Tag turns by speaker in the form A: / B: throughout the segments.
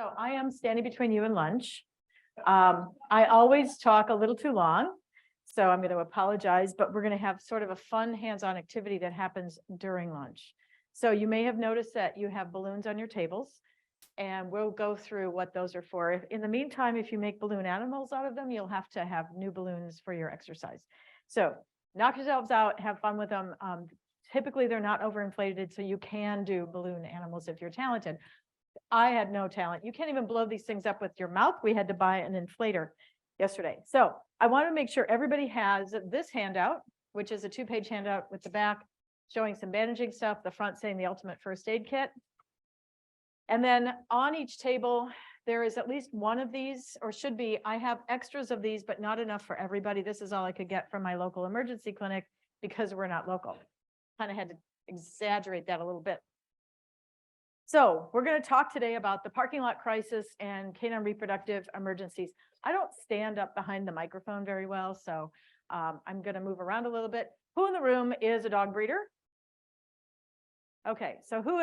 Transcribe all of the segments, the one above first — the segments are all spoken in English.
A: So I am standing between you and lunch. I always talk a little too long, so I'm going to apologize, but we're going to have sort of a fun hands-on activity that happens during lunch. So you may have noticed that you have balloons on your tables, and we'll go through what those are for. In the meantime, if you make balloon animals out of them, you'll have to have new balloons for your exercise. So knock yourselves out, have fun with them. Typically, they're not overinflated, so you can do balloon animals if you're talented. I had no talent. You can't even blow these things up with your mouth. We had to buy an inflator yesterday. So I want to make sure everybody has this handout, which is a 2-page handout with the back showing some bandaging stuff, the front saying the ultimate first aid kit. And then on each table, there is at least one of these, or should be. I have extras of these, but not enough for everybody. This is all I could get from my local emergency clinic because we're not local. Kind of had to exaggerate that a little bit. So we're going to talk today about the parking lot crisis and canine reproductive emergencies. I don't stand up behind the microphone very well, so I'm going to move around a little bit. Who in the room is a dog breeder? Okay, so who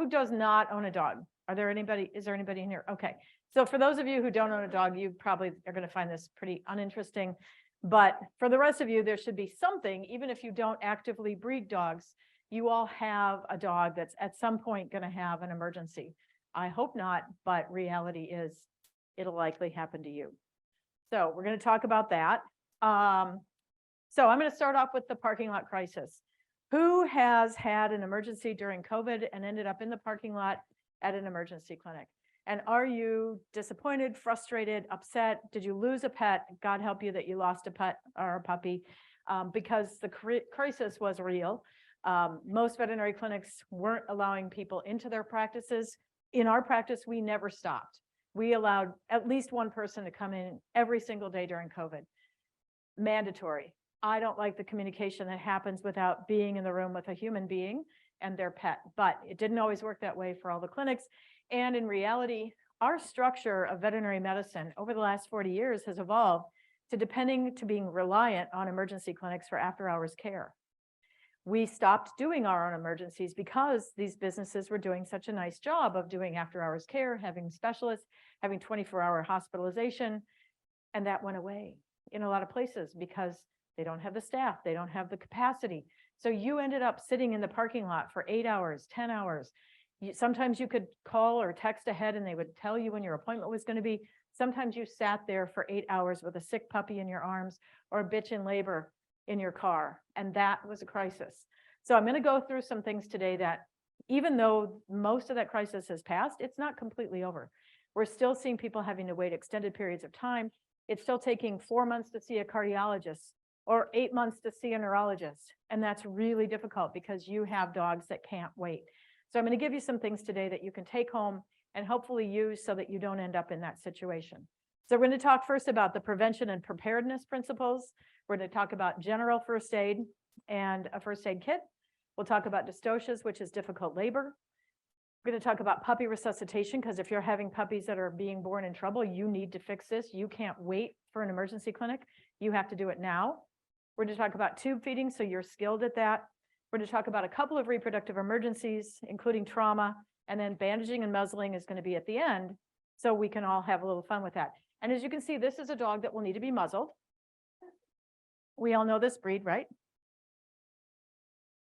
A: does not own a dog? Is there anybody in here? Okay, so for those of you who don't own a dog, you probably are going to find this pretty uninteresting. But for the rest of you, there should be something, even if you don't actively breed dogs, you all have a dog that's at some point going to have an emergency. I hope not, but reality is it'll likely happen to you. So we're going to talk about that. So I'm going to start off with the parking lot crisis. Who has had an emergency during COVID and ended up in the parking lot at an emergency clinic? And are you disappointed, frustrated, upset? Did you lose a pet? God help you that you lost a pet or a puppy, because the crisis was real. Most veterinary clinics weren't allowing people into their practices. In our practice, we never stopped. We allowed at least one person to come in every single day during COVID. Mandatory. I don't like the communication that happens without being in the room with a human being and their pet, but it didn't always work that way for all the clinics. And in reality, our structure of veterinary medicine over the last 40 years has evolved to being reliant on emergency clinics for after-hours care. We stopped doing our own emergencies because these businesses were doing such a nice job of doing after-hours care, having specialists, having 24-hour hospitalization, and that went away in a lot of places because they don't have the staff, they don't have the capacity. So you ended up sitting in the parking lot for 8 hours, 10 hours. Sometimes you could call or text ahead and they would tell you when your appointment was going to be. Sometimes you sat there for 8 hours with a sick puppy in your arms or a bitch in labor in your car, and that was a crisis. So I'm going to go through some things today that, even though most of that crisis has passed, it's not completely over. We're still seeing people having to wait extended periods of time. It's still taking 4 months to see a cardiologist or 8 months to see a neurologist, and that's really difficult because you have dogs that can't wait. So I'm going to give you some things today that you can take home and hopefully use so that you don't end up in that situation. So we're going to talk first about the prevention and preparedness principles. We're going to talk about general first aid and a first aid kit. We'll talk about dystocias, which is difficult labor. We're going to talk about puppy resuscitation, because if you're having puppies that are being born in trouble, you need to fix this. You can't wait for an emergency clinic. You have to do it now. We're going to talk about tube feeding, so you're skilled at that. We're going to talk about a couple of reproductive emergencies, including trauma, and then bandaging and muzzling is going to be at the end, so we can all have a little fun with that. And as you can see, this is a dog that will need to be muzzled. We all know this breed, right?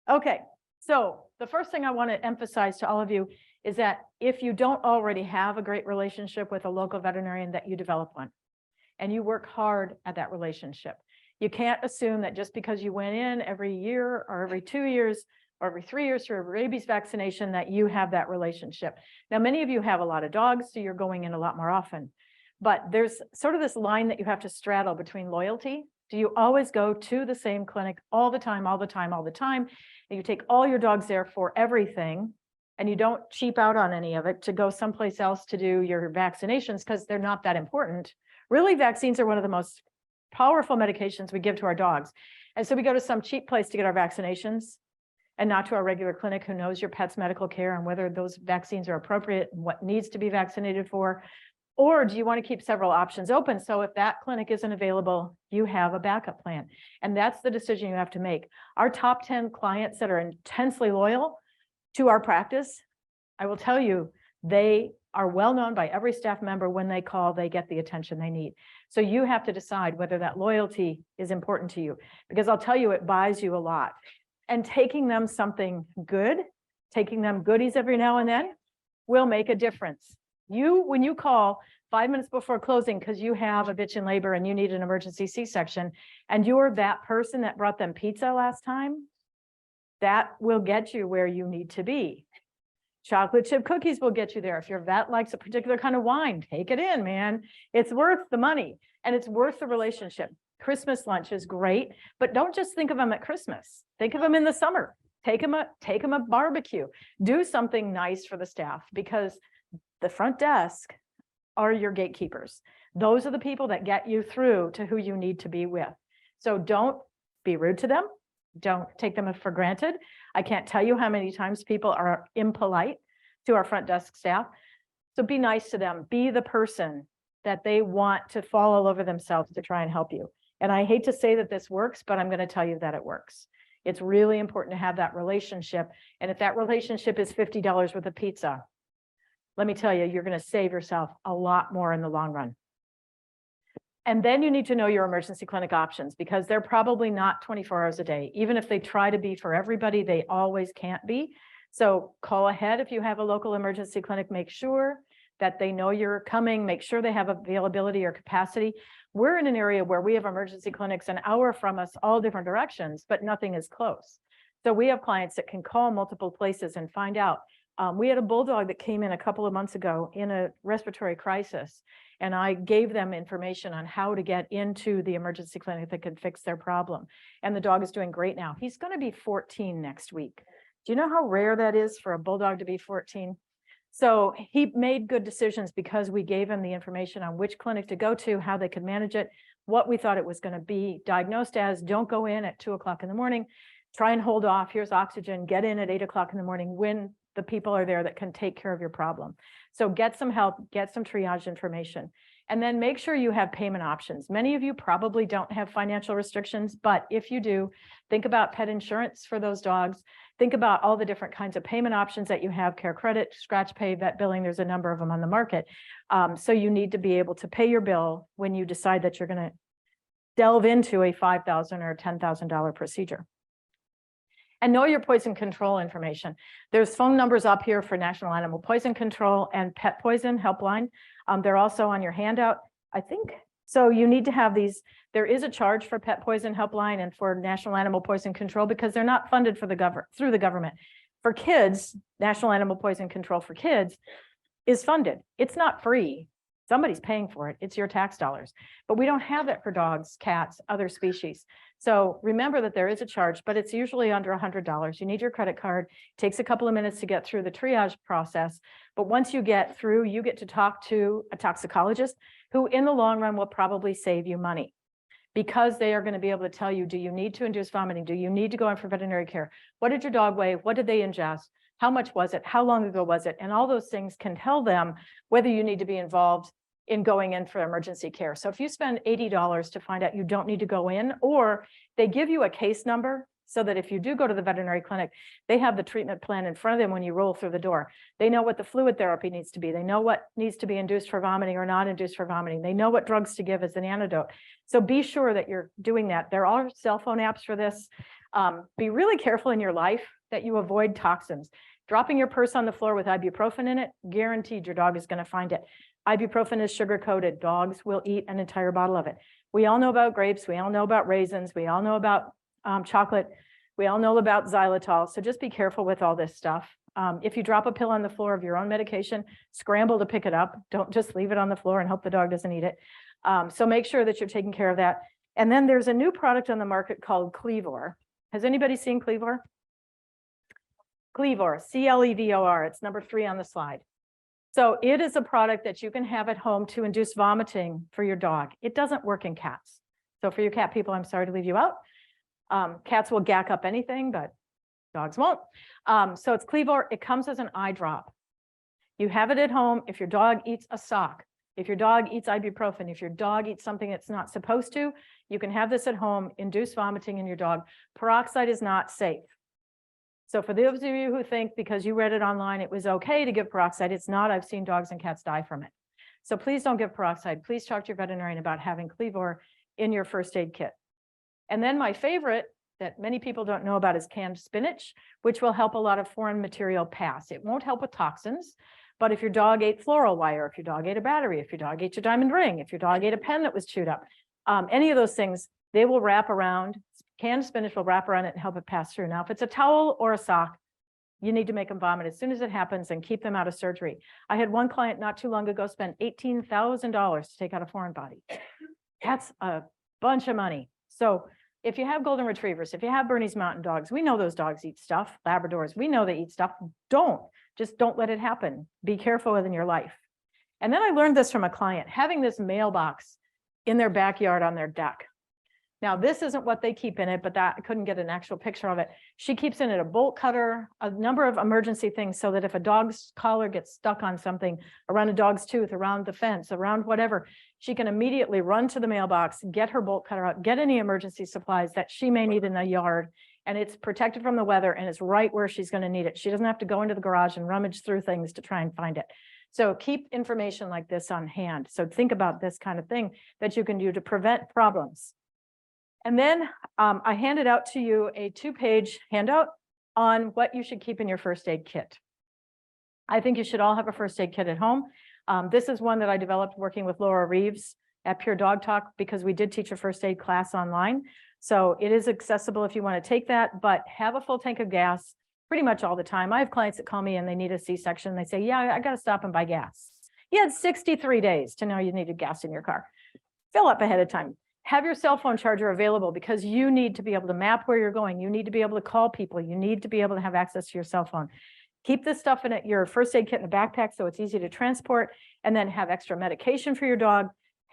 A: Okay, so the first thing I want to emphasize to all of you is that if you don't already have a great relationship with a local veterinarian, that you develop one, and you work hard at that relationship. You can't assume that just because you went in every year or every 2 years or every 3 years for a rabies vaccination that you have that relationship. Now, many of you have a lot of dogs, so you're going in a lot more often. But there's sort of this line that you have to straddle between loyalty. Do you always go to the same clinic all the time, all the time, all the time? And you take all your dogs there for everything, and you don't cheap out on any of it to go someplace else to do your vaccinations because they're not that important. Really, vaccines are one of the most powerful medications we give to our dogs. And so we go to some cheap place to get our vaccinations and not to our regular clinic who knows your pet's medical care and whether those vaccines are appropriate and what needs to be vaccinated for. Or do you want to keep several options open? So if that clinic isn't available, you have a backup plan. And that's the decision you have to make. Our top 10 clients that are intensely loyal to our practice, I will tell you, they are well known by every staff member. When they call, they get the attention they need. So you have to decide whether that loyalty is important to you, because I'll tell you, it buys you a lot. And taking them something good, taking them goodies every now and then will make a difference. When you call 5 minutes before closing because you have a bitch in labor and you need an emergency C-section, and you're that person that brought them pizza last time, that will get you where you need to be. Chocolate chip cookies will get you there. If your vet likes a particular kind of wine, take it in, man. It's worth the money and it's worth the relationship. Christmas lunch is great, but don't just think of them at Christmas. Think of them in the summer. Take them a barbecue. Do something nice for the staff, because the front desk are your gatekeepers. Those are the people that get you through to who you need to be with. So don't be rude to them. Don't take them for granted. I can't tell you how many times people are impolite to our front desk staff. So be nice to them. Be the person that they want to fall all over themselves to try and help you. And I hate to say that this works, but I'm going to tell you that it works. It's really important to have that relationship. And if that relationship is $50 worth of pizza, let me tell you, you're going to save yourself a lot more in the long run. And then you need to know your emergency clinic options, because they're probably not 24 hours a day. Even if they try to be for everybody, they always can't be. So call ahead if you have a local emergency clinic. Make sure that they know you're coming. Make sure they have availability or capacity. We're in an area where we have emergency clinics an hour from us, all different directions, but nothing is close. So we have clients that can call multiple places and find out. We had a bulldog that came in a couple of months ago in a respiratory crisis, and I gave them information on how to get into the emergency clinic that could fix their problem. And the dog is doing great now. He's going to be 14 next week. Do you know how rare that is for a bulldog to be 14? So he made good decisions because we gave him the information on which clinic to go to, how they could manage it, what we thought it was going to be diagnosed as. Don't go in at 2 o'clock in the morning. Try and hold off. Here's oxygen. Get in at 8 o'clock in the morning when the people are there that can take care of your problem. So get some help, get some triage information, and then make sure you have payment options. Many of you probably don't have financial restrictions, but if you do, think about pet insurance for those dogs. Think about all the different kinds of payment options that you have: Care Credit, Scratch Pay, Vet Billing. There's a number of them on the market. So you need to be able to pay your bill when you decide that you're going to delve into a $5,000 or $10,000 procedure. And know your poison control information. There's phone numbers up here for National Animal Poison Control and Pet Poison Helpline. They're also on your handout, I think. So you need to have these. There is a charge for Pet Poison Helpline and for National Animal Poison Control because they're not funded for through the government. For kids, National Animal Poison Control for kids is funded. It's not free. Somebody's paying for it. It's your tax dollars. But we don't have that for dogs, cats, other species. So remember that there is a charge, but it's usually under $100. You need your credit card. It takes a couple of minutes to get through the triage process. But once you get through, you get to talk to a toxicologist who in the long run will probably save you money, because they are going to be able to tell you, do you need to induce vomiting? Do you need to go in for veterinary care? What did your dog weigh? What did they ingest? How much was it? How long ago was it? And all those things can tell them whether you need to be involved in going in for emergency care. So if you spend $80 to find out you don't need to go in, or they give you a case number so that if you do go to the veterinary clinic, they have the treatment plan in front of them when you roll through the door. They know what the fluid therapy needs to be. They know what needs to be induced for vomiting or not induced for vomiting. They know what drugs to give as an antidote. So be sure that you're doing that. There are cell phone apps for this. Be really careful in your life that you avoid toxins. Dropping your purse on the floor with ibuprofen in it, guaranteed your dog is going to find it. Ibuprofen is sugar-coated. Dogs will eat an entire bottle of it. We all know about grapes. We all know about raisins. We all know about chocolate. We all know about xylitol. So just be careful with all this stuff. If you drop a pill on the floor of your own medication, scramble to pick it up. Don't just leave it on the floor and hope the dog doesn't eat it. So make sure that you're taking care of that. And then there's a new product on the market called Clevor. Has anybody seen Clevor? Clevor, C-L-E-V-O-R. It's number 3 on the slide. So it is a product that you can have at home to induce vomiting for your dog. It doesn't work in cats. So for your cat people, I'm sorry to leave you out. Cats will gack up anything, but dogs won't. So it's Clevor. It comes as an eye drop. You have it at home if your dog eats a sock, if your dog eats ibuprofen, if your dog eats something it's not supposed to, you can have this at home, induce vomiting in your dog. Peroxide is not safe. So for those of you who think because you read it online, it was okay to give peroxide, it's not. I've seen dogs and cats die from it. So please don't give peroxide. Please talk to your veterinarian about having Clevor in your first aid kit. And then my favorite that many people don't know about is canned spinach, which will help a lot of foreign material pass. It won't help with toxins, but if your dog ate floral wire, if your dog ate a battery, if your dog ate your diamond ring, if your dog ate a pen that was chewed up, any of those things, they will wrap around. Canned spinach will wrap around it and help it pass through. Now, if it's a towel or a sock, you need to make them vomit as soon as it happens and keep them out of surgery. I had one client not too long ago spend $18,000 to take out a foreign body. That's a bunch of money. So if you have golden retrievers, if you have Bernese Mountain Dogs, we know those dogs eat stuff. Labradors, we know they eat stuff. Just don't let it happen. Be careful within your life. And then I learned this from a client, having this mailbox in their backyard on their deck. Now, this isn't what they keep in it, but that I couldn't get an actual picture of it. She keeps in it a bolt cutter, a number of emergency things so that if a dog's collar gets stuck on something, around a dog's tooth, around the fence, around whatever, she can immediately run to the mailbox, get her bolt cutter out, get any emergency supplies that she may need in the yard, and it's protected from the weather and it's right where she's going to need it. She doesn't have to go into the garage and rummage through things to try and find it. So keep information like this on hand. So think about this kind of thing that you can do to prevent problems. And then I handed out to you a 2-page handout on what you should keep in your first aid kit. I think you should all have a first aid kit at home. This is one that I developed working with Laura Reeves at Pure Dog Talk because we did teach a first aid class online. So it is accessible if you want to take that, but have a full tank of gas pretty much all the time. I have clients that call me and they need a C-section. They say, yeah, I got to stop and buy gas. You had 63 days to know you needed gas in your car. Fill up ahead of time. Have your cell phone charger available because you need to be able to map where you're going. You need to be able to call people. You need to be able to have access to your cell phone. Keep this stuff in your first aid kit in a backpack so it's easy to transport, and then have extra medication for your dog.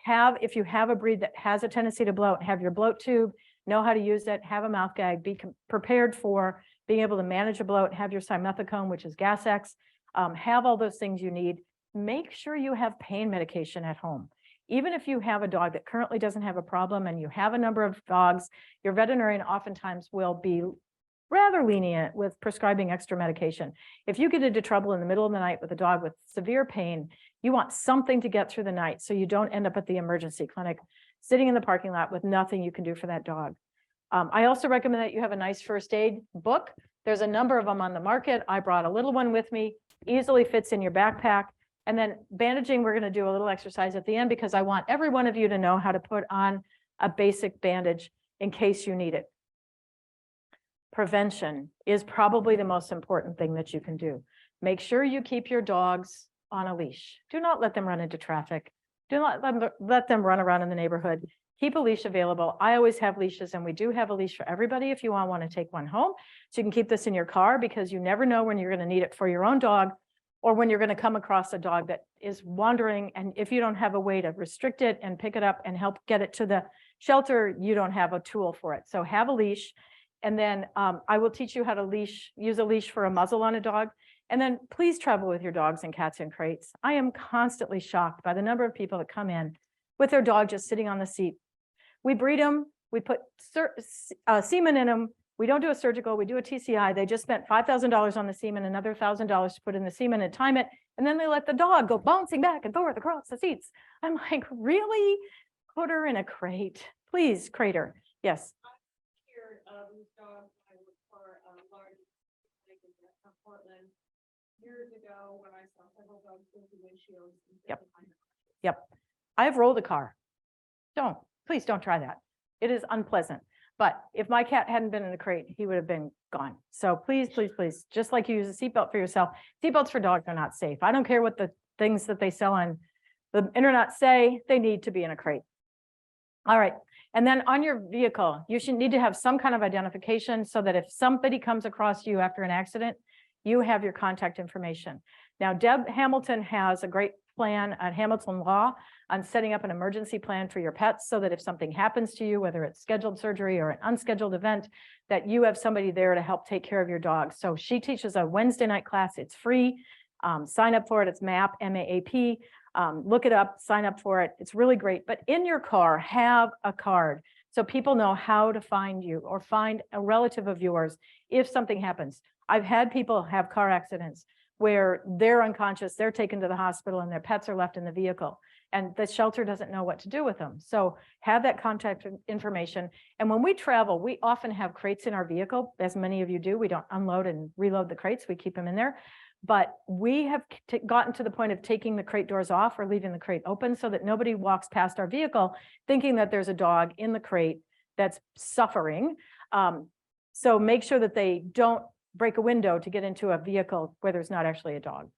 A: If you have a breed that has a tendency to bloat, have your bloat tube, know how to use it, have a mouth gag, be prepared for being able to manage a bloat, have your simethicone, which is Gas-X, have all those things you need. Make sure you have pain medication at home. Even if you have a dog that currently doesn't have a problem and you have a number of dogs, your veterinarian oftentimes will be rather lenient with prescribing extra medication. If you get into trouble in the middle of the night with a dog with severe pain, you want something to get through the night so you don't end up at the emergency clinic sitting in the parking lot with nothing you can do for that dog. I also recommend that you have a nice first aid book. There's a number of them on the market. I brought a little one with me, easily fits in your backpack. And then bandaging, we're going to do a little exercise at the end because I want every one of you to know how to put on a basic bandage in case you need it. Prevention is probably the most important thing that you can do. Make sure you keep your dogs on a leash. Do not let them run into traffic. Do not let them run around in the neighborhood. Keep a leash available. I always have leashes, and we do have a leash for everybody if you want to take one home. So you can keep this in your car because you never know when you're going to need it for your own dog, or when you're going to come across a dog that is wandering, and if you don't have a way to restrict it and pick it up and help get it to the shelter, you don't have a tool for it. So have a leash, and then I will teach you how to use a leash for a muzzle on a dog. And then please travel with your dogs and cats in crates. I am constantly shocked by the number of people that come in with their dog just sitting on the seat. We breed them, we put semen in them. We don't do a surgical, we do a TCI. They just spent $5,000 on the semen, another $1,000 to put in the semen and time it. And then they let the dog go bouncing back and forth across the seats. I'm like, really? Put her in a crate. Please, crater. Yes.
B: Here, this dog I worked for Marty in Portland years ago when I saw several dogs with the windshields.
A: Yep. Yep. I've rolled a car. Please don't try that. It is unpleasant. But if my cat hadn't been in the crate, he would have been gone. So please, please, please, just like you use a seatbelt for yourself, seatbelts for dogs are not safe. I don't care what the things that they sell on the internet say, they need to be in a crate. All right. And then on your vehicle, you should need to have some kind of identification so that if somebody comes across you after an accident, you have your contact information. Now, Deb Hamilton has a great plan at Hamilton Law on setting up an emergency plan for your pets so that if something happens to you, whether it's scheduled surgery or an unscheduled event, that you have somebody there to help take care of your dog. So she teaches a Wednesday night class. It's free. Sign up for it. It's MAP, M-A-A-P. Look it up, sign up for it. It's really great. But in your car, have a card so people know how to find you or find a relative of yours if something happens. I've had people have car accidents where they're unconscious, they're taken to the hospital and their pets are left in the vehicle and the shelter doesn't know what to do with them. So have that contact information. And when we travel, we often have crates in our vehicle, as many of you do. We don't unload and reload the crates, we keep them in there. But we have gotten to the point of taking the crate doors off or leaving the crate open so that nobody walks past our vehicle thinking that there's a dog in the crate that's suffering. So make sure that they don't break a window to get into a vehicle where there's not actually a dog.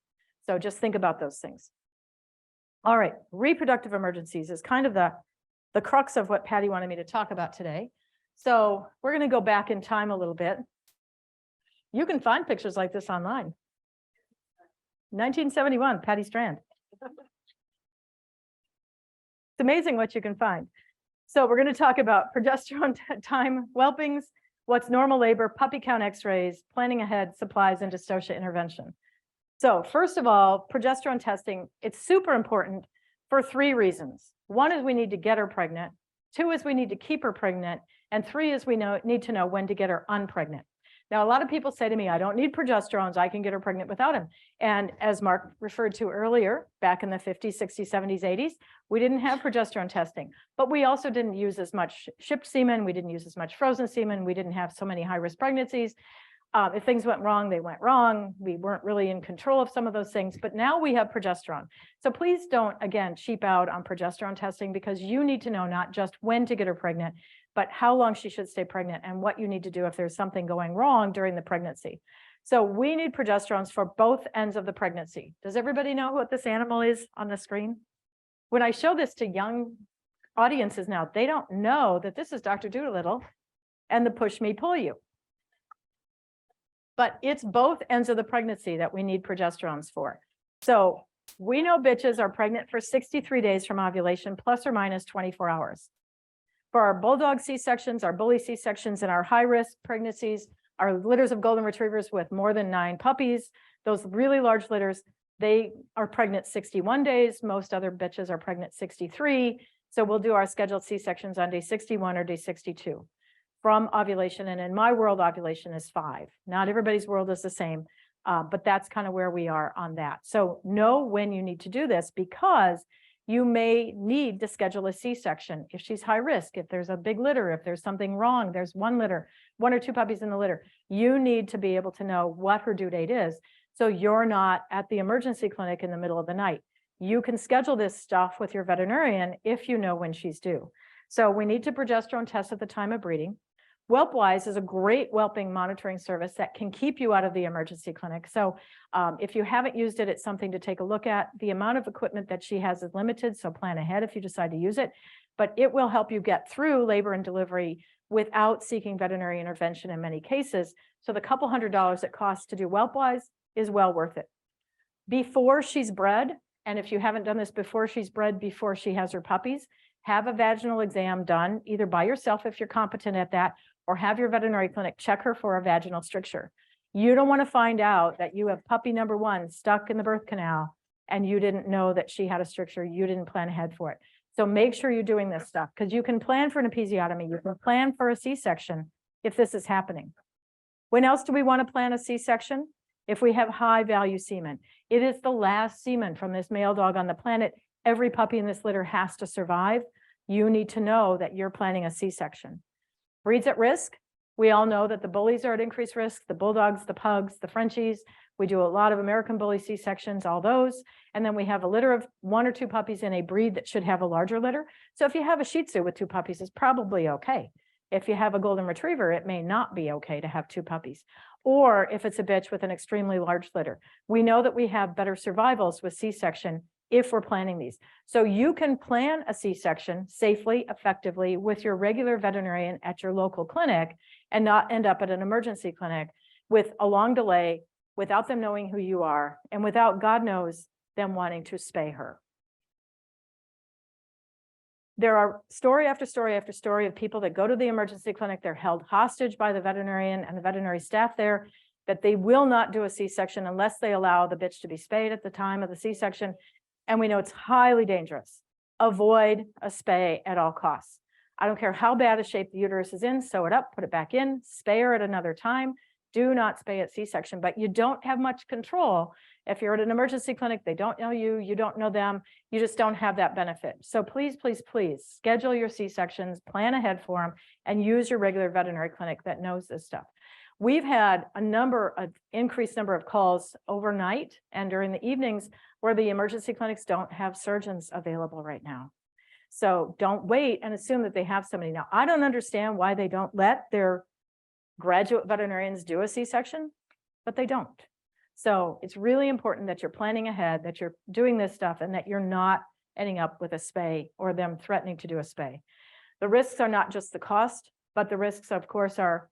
A: So just think about those things. All right, reproductive emergencies is kind of the crux of what Patty wanted me to talk about today. So we're going to go back in time a little bit. You can find pictures like this online. 1971, Patty Strand. It's amazing what you can find. So we're going to talk about progesterone time whelpings, what's normal labor, puppy count x-rays, planning ahead, supplies, and dystocia intervention. So first of all, progesterone testing, it's super important for 3 reasons. 1 is we need to get her pregnant. 2 is we need to keep her pregnant. And 3 is we need to know when to get her unpregnant. Now, a lot of people say to me, I don't need progesterones, I can get her pregnant without him. And as Mark referred to earlier, back in the 50s, 60s, 70s, 80s, we didn't have progesterone testing, but we also didn't use as much shipped semen. We didn't use as much frozen semen. We didn't have so many high-risk pregnancies. If things went wrong, they went wrong. We weren't really in control of some of those things, but now we have progesterone. So please don't, again, cheap out on progesterone testing because you need to know not just when to get her pregnant, but how long she should stay pregnant and what you need to do if there's something going wrong during the pregnancy. So we need progesterones for both ends of the pregnancy. Does everybody know what this animal is on the screen? When I show this to young audiences now, they don't know that this is Dr. Doolittle and the push me, pull you. But it's both ends of the pregnancy that we need progesterones for. So we know bitches are pregnant for 63 days from ovulation, plus or minus 24 hours. For our bulldog C-sections, our bully C-sections, and our high-risk pregnancies, our litters of golden retrievers with more than 9 puppies, those really large litters, they are pregnant 61 days. Most other bitches are pregnant 63. So we'll do our scheduled C-sections on day 61 or day 62 from ovulation. And in my world, ovulation is 5. Not everybody's world is the same, but that's kind of where we are on that. So know when you need to do this because you may need to schedule a C-section if she's high risk, if there's a big litter, if there's something wrong, there's 1 litter, 1 or 2 puppies in the litter. You need to be able to know what her due date is. So you're not at the emergency clinic in the middle of the night. You can schedule this stuff with your veterinarian if you know when she's due. So we need to progesterone test at the time of breeding. Whelpwise is a great whelping monitoring service that can keep you out of the emergency clinic. So if you haven't used it, it's something to take a look at. The amount of equipment that she has is limited, so plan ahead if you decide to use it. But it will help you get through labor and delivery without seeking veterinary intervention in many cases. So the couple $100 it costs to do Whelpwise is well worth it. Before she's bred, and if you haven't done this before she's bred, before she has her puppies, have a vaginal exam done either by yourself if you're competent at that, or have your veterinary clinic check her for a vaginal stricture. You don't want to find out that you have puppy number 1 stuck in the birth canal and you didn't know that she had a stricture, you didn't plan ahead for it. So make sure you're doing this stuff because you can plan for an episiotomy, you can plan for a C-section if this is happening. When else do we want to plan a C-section? If we have high value semen. It is the last semen from this male dog on the planet. Every puppy in this litter has to survive. You need to know that you're planning a C-section. Breeds at risk. We all know that the bullies are at increased risk, the bulldogs, the pugs, the Frenchies. We do a lot of American bully C-sections, all those. And then we have a litter of 1 or 2 puppies in a breed that should have a larger litter. So if you have a Shih Tzu with 2 puppies, it's probably okay. If you have a golden retriever, it may not be okay to have 2 puppies. Or if it's a bitch with an extremely large litter. We know that we have better survivals with C-section if we're planning these. So you can plan a C-section safely, effectively with your regular veterinarian at your local clinic and not end up at an emergency clinic with a long delay, without them knowing who you are, and without, God knows, them wanting to spay her. There are story after story after story of people that go to the emergency clinic, they're held hostage by the veterinarian and the veterinary staff there, that they will not do a C-section unless they allow the bitch to be spayed at the time of the C-section. And we know it's highly dangerous. Avoid a spay at all costs. I don't care how bad a shape the uterus is in, sew it up, put it back in, spay her at another time. Do not spay at C-section, but you don't have much control. If you're at an emergency clinic, they don't know you, you don't know them, you just don't have that benefit. So please, please, please schedule your C-sections, plan ahead for them, and use your regular veterinary clinic that knows this stuff. We've had increased number of calls overnight and during the evenings where the emergency clinics don't have surgeons available right now. So don't wait and assume that they have somebody. Now, I don't understand why they don't let their graduate veterinarians do a C-section, but they don't. So it's really important that you're planning ahead, that you're doing this stuff, and that you're not ending up with a spay or them threatening to do a spay. The risks are not just the cost, but the risks, of course, are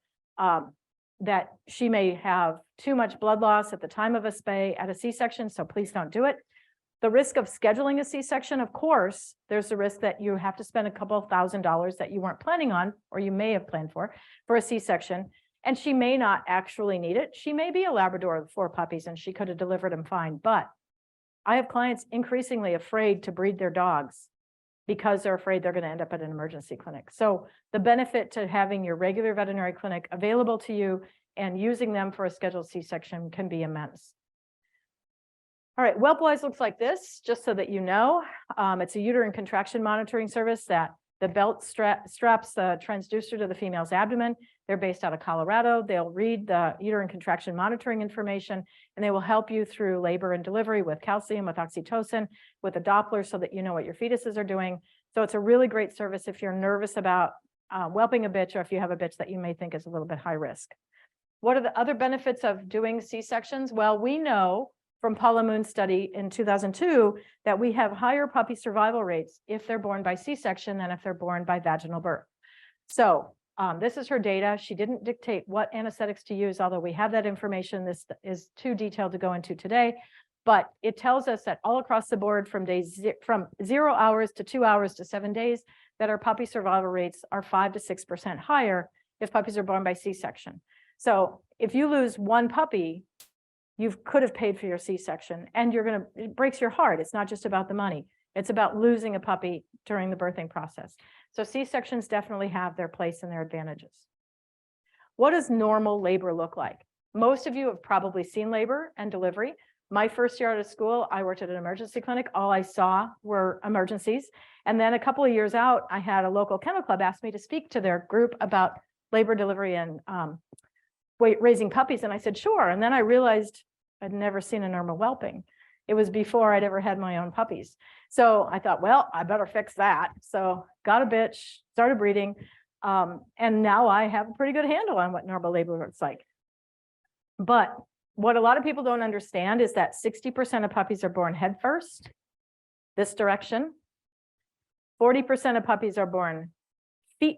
A: that she may have too much blood loss at the time of a spay at a C-section, so please don't do it. The risk of scheduling a C-section, of course, there's the risk that you have to spend a couple of $1,000s that you weren't planning on, or you may have planned for a C-section, and she may not actually need it. She may be a Labrador with 4 puppies and she could have delivered them fine, but I have clients increasingly afraid to breed their dogs because they're afraid they're going to end up at an emergency clinic. So the benefit to having your regular veterinary clinic available to you and using them for a scheduled C-section can be immense. All right, Whelpwise looks like this, just so that you know. It's a uterine contraction monitoring service that the belt straps the transducer to the female's abdomen. They're based out of Colorado. They'll read the uterine contraction monitoring information, and they will help you through labor and delivery with calcium, with oxytocin, with a Doppler, so that you know what your fetuses are doing. So it's a really great service if you're nervous about whelping a bitch, or if you have a bitch that you may think is a little bit high risk. What are the other benefits of doing C-sections? Well, we know from Paula Moon's study in 2002 that we have higher puppy survival rates if they're born by C-section than if they're born by vaginal birth. So this is her data. She didn't dictate what anesthetics to use, although we have that information. This is too detailed to go into today, but it tells us that all across the board from 0 hours to 2 hours to 7 days, that our puppy survival rates are 5 to 6% higher if puppies are born by C-section. So if you lose one puppy, you could have paid for your C-section, and it breaks your heart. It's not just about the money. It's about losing a puppy during the birthing process. So C-sections definitely have their place and their advantages. What does normal labor look like? Most of you have probably seen labor and delivery. My first year out of school, I worked at an emergency clinic. All I saw were emergencies. And then a couple of years out, I had a local kennel club ask me to speak to their group about labor, delivery, and raising puppies. And I said, sure. And then I realized I'd never seen a normal whelping. It was before I'd ever had my own puppies. So I thought, well, I better fix that. So got a bitch, started breeding. And now I have a pretty good handle on what normal labor looks like. But what a lot of people don't understand is that 60% of puppies are born head first, this direction. 40% of puppies are born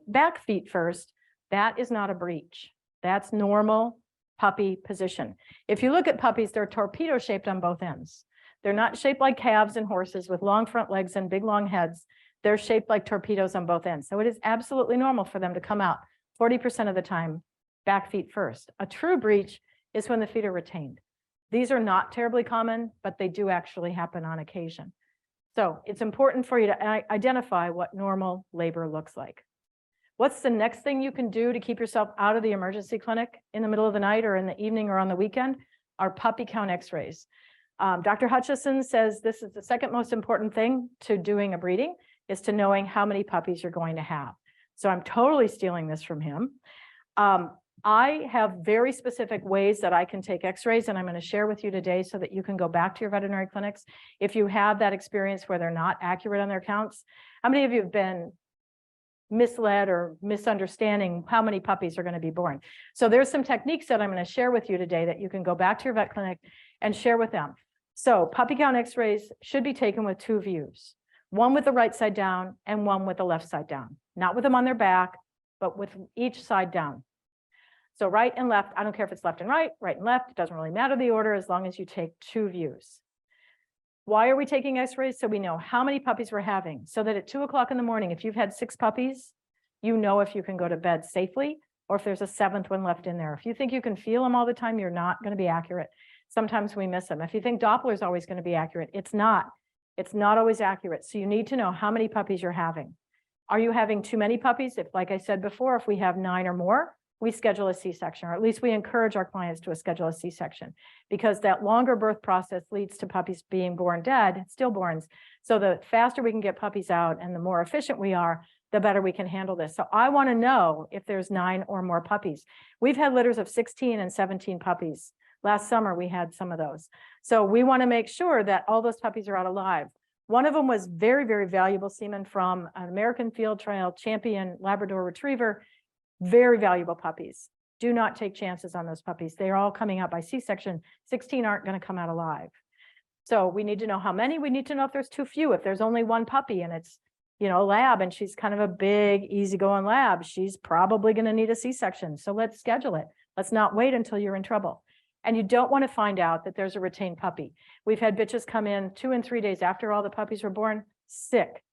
A: back feet first. That is not a breech. That's normal puppy position. If you look at puppies, they're torpedo shaped on both ends. They're not shaped like calves and horses with long front legs and big long heads. They're shaped like torpedoes on both ends. So it is absolutely normal for them to come out 40% of the time back feet first. A true breech is when the feet are retained. These are not terribly common, but they do actually happen on occasion. So it's important for you to identify what normal labor looks like. What's the next thing you can do to keep yourself out of the emergency clinic in the middle of the night or in the evening or on the weekend? Are puppy count x-rays. Dr. Hutchison says this is the second most important thing to doing a breeding, is to knowing how many puppies you're going to have. So I'm totally stealing this from him. I have very specific ways that I can take x-rays, and I'm going to share with you today so that you can go back to your veterinary clinics if you have that experience where they're not accurate on their counts. How many of you have been misled or misunderstanding how many puppies are going to be born? So there's some techniques that I'm going to share with you today that you can go back to your vet clinic and share with them. So puppy count x-rays should be taken with 2 views, one with the right side down and one with the left side down, not with them on their back, but with each side down. So right and left, I don't care if it's left and right and left, it doesn't really matter the order as long as you take 2 views. Why are we taking x-rays? So we know how many puppies we're having, so that at 2 o'clock in the morning, if you've had 6 puppies, you know if you can go to bed safely or if there's a 7th one left in there. If you think you can feel them all the time, you're not going to be accurate. Sometimes we miss them. If you think Doppler is always going to be accurate, it's not. It's not always accurate. So you need to know how many puppies you're having. Are you having too many puppies? If, like I said before, if we have 9 or more, we schedule a C-section, or at least we encourage our clients to schedule a C-section, because that longer birth process leads to puppies being born dead, stillborns. So the faster we can get puppies out and the more efficient we are, the better we can handle this. So I want to know if there's 9 or more puppies. We've had litters of 16 and 17 puppies. Last summer, we had some of those. So we want to make sure that all those puppies are out alive. One of them was very, very valuable semen from an American Field Trial champion Labrador Retriever. Very valuable puppies. Do not take chances on those puppies. They're all coming out by C-section. 16 aren't going to come out alive. So we need to know how many. We need to know if there's too few. If there's only one puppy and it's, you know, a lab and she's kind of a big, easygoing lab, she's probably going to need a C-section. So let's schedule it. Let's not wait until you're in trouble. And you don't want to find out that there's a retained puppy. We've had bitches come in 2 and 3 days after all the puppies were born, sick,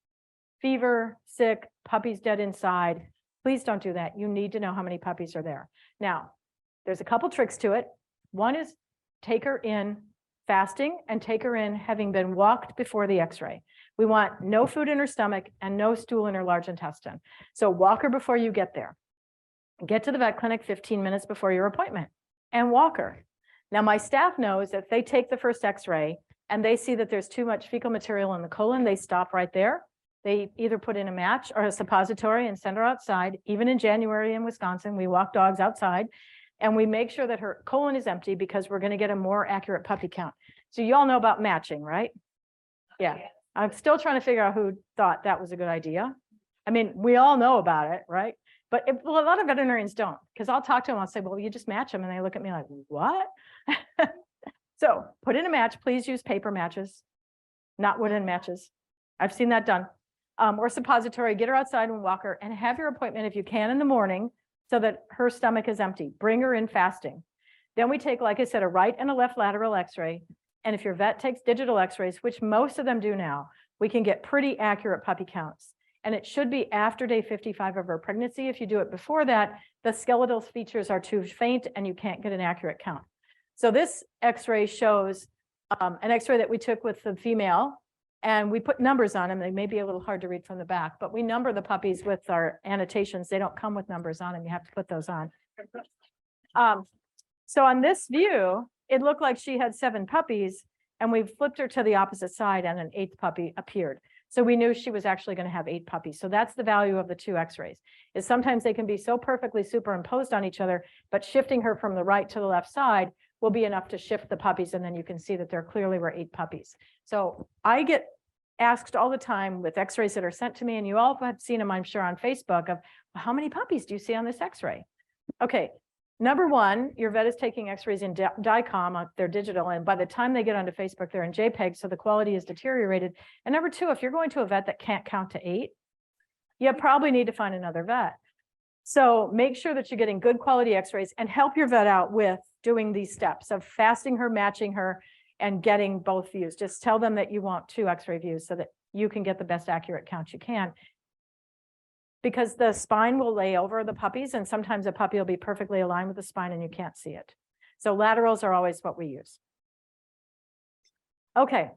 A: fever, sick, puppies dead inside. Please don't do that. You need to know how many puppies are there. Now, there's a couple tricks to it. One is take her in fasting and take her in having been walked before the x-ray. We want no food in her stomach and no stool in her large intestine. So walk her before you get there. Get to the vet clinic 15 minutes before your appointment and walk her. Now, my staff knows that if they take the first x-ray and they see that there's too much fecal material in the colon, they stop right there. They either put in a match or a suppository and send her outside. Even in January in Wisconsin, we walk dogs outside and we make sure that her colon is empty because we're going to get a more accurate puppy count. So you all know about matching, right? Yeah. I'm still trying to figure out who thought that was a good idea. I mean, we all know about it, right? But a lot of veterinarians don't, because I'll talk to them, I'll say, well, you just match them. And they look at me like, what? So put in a match, please use paper matches, not wooden matches. I've seen that done. Or suppository, get her outside and walk her and have your appointment if you can in the morning so that her stomach is empty. Bring her in fasting. Then we take, like I said, a right and a left lateral x-ray. And if your vet takes digital x-rays, which most of them do now, we can get pretty accurate puppy counts. And it should be after day 55 of her pregnancy. If you do it before that, the skeletal features are too faint and you can't get an accurate count. So this x-ray shows an x-ray that we took with the female. And we put numbers on them. They may be a little hard to read from the back, but we number the puppies with our annotations. They don't come with numbers on them. You have to put those on. So on this view, it looked like she had 7 puppies and we flipped her to the opposite side and an 8th puppy appeared. So we knew she was actually going to have 8 puppies. So that's the value of the 2 x-rays, is sometimes they can be so perfectly superimposed on each other, but shifting her from the right to the left side will be enough to shift the puppies. And then you can see that there clearly were 8 puppies. So I get asked all the time with x-rays that are sent to me, and you all have seen them, I'm sure, on Facebook, of how many puppies do you see on this x-ray? Okay, number one, your vet is taking x-rays in DICOM, they're digital, and by the time they get onto Facebook, they're in JPEG, so the quality is deteriorated. And number two, if you're going to a vet that can't count to 8, you probably need to find another vet. So make sure that you're getting good quality x-rays and help your vet out with doing these steps of fasting her, matching her, and getting both views. Just tell them that you want 2 x-ray views so that you can get the best accurate count you can. Because the spine will lay over the puppies, and sometimes a puppy will be perfectly aligned with the spine and you can't see it. So laterals are always what we use. Okay,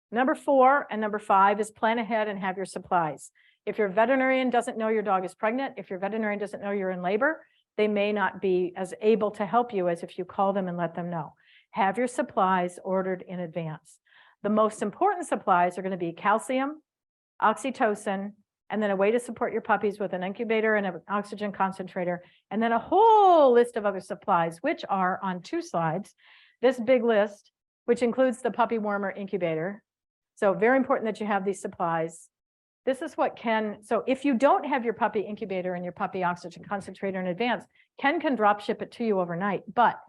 A: number 4 and number 5 is plan ahead and have your supplies. If your veterinarian doesn't know your dog is pregnant, if your veterinarian doesn't know you're in labor, they may not be as able to help you as if you call them and let them know. Have your supplies ordered in advance. The most important supplies are going to be calcium, oxytocin, and then a way to support your puppies with an incubator and an oxygen concentrator, and then a whole list of other supplies, which are on 2 slides. This big list, which includes the puppy warmer incubator. So very important that you have these supplies. This is what Ken, so if you don't have your puppy incubator and your puppy oxygen concentrator in advance, Ken can drop ship it to you overnight, but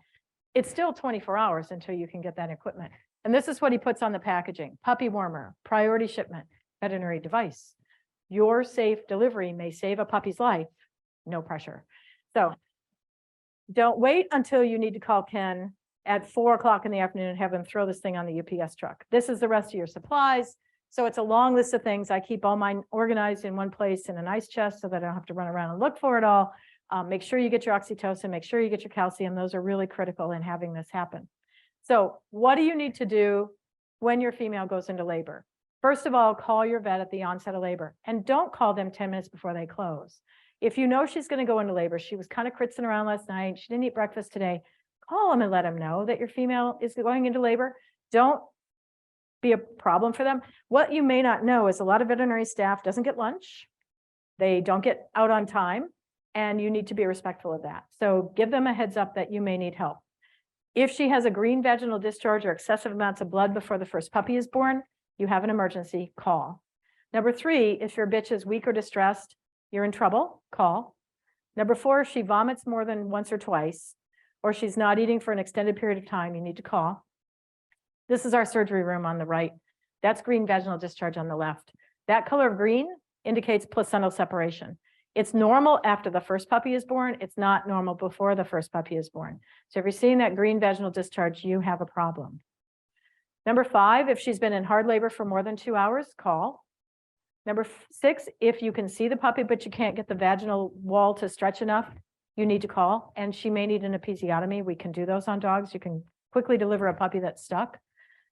A: it's still 24 hours until you can get that equipment. And this is what he puts on the packaging: puppy warmer, priority shipment, veterinary device. Your safe delivery may save a puppy's life, no pressure. So don't wait until you need to call Ken at 4 o'clock in the afternoon and have him throw this thing on the UPS truck. This is the rest of your supplies. So it's a long list of things. I keep all mine organized in one place in an ice chest so that I don't have to run around and look for it all. Make sure you get your oxytocin, make sure you get your calcium. Those are really critical in having this happen. So what do you need to do when your female goes into labor? First of all, call your vet at the onset of labor, and don't call them 10 minutes before they close. If you know she's going to go into labor, she was kind of kritzing around last night, she didn't eat breakfast today, call them and let them know that your female is going into labor. Don't be a problem for them. What you may not know is a lot of veterinary staff doesn't get lunch. They don't get out on time, and you need to be respectful of that. So give them a heads up that you may need help. If she has a green vaginal discharge or excessive amounts of blood before the first puppy is born, you have an emergency, call. Number 3, if your bitch is weak or distressed, you're in trouble, call. Number 4, if she vomits more than once or twice, or she's not eating for an extended period of time, you need to call. This is our surgery room on the right. That's green vaginal discharge on the left. That color of green indicates placental separation. It's normal after the first puppy is born. It's not normal before the first puppy is born. So if you're seeing that green vaginal discharge, you have a problem. Number 5, if she's been in hard labor for more than 2 hours, call. Number 6, if you can see the puppy, but you can't get the vaginal wall to stretch enough, you need to call, and she may need an episiotomy. We can do those on dogs. You can quickly deliver a puppy that's stuck.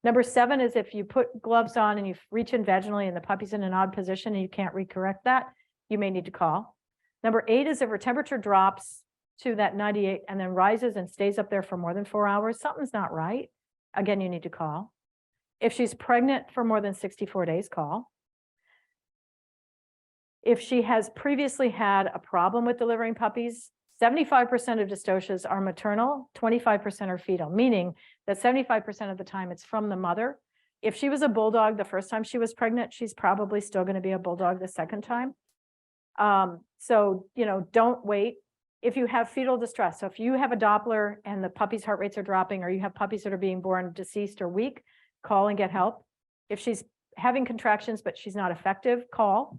A: Number 7 is if you put gloves on and you reach in vaginally and the puppy's in an odd position and you can't recorrect that, you may need to call. Number 8 is if her temperature drops to that 98 and then rises and stays up there for more than 4 hours, something's not right. Again, you need to call. If she's pregnant for more than 64 days, call. If she has previously had a problem with delivering puppies, 75% of dystocias are maternal, 25% are fetal, meaning that 75% of the time it's from the mother. If she was a bulldog the first time she was pregnant, she's probably still going to be a bulldog the second time. So, don't wait. If you have fetal distress, so if you have a Doppler and the puppy's heart rates are dropping, or you have puppies that are being born deceased or weak, call and get help. If she's having contractions, but she's not effective, call.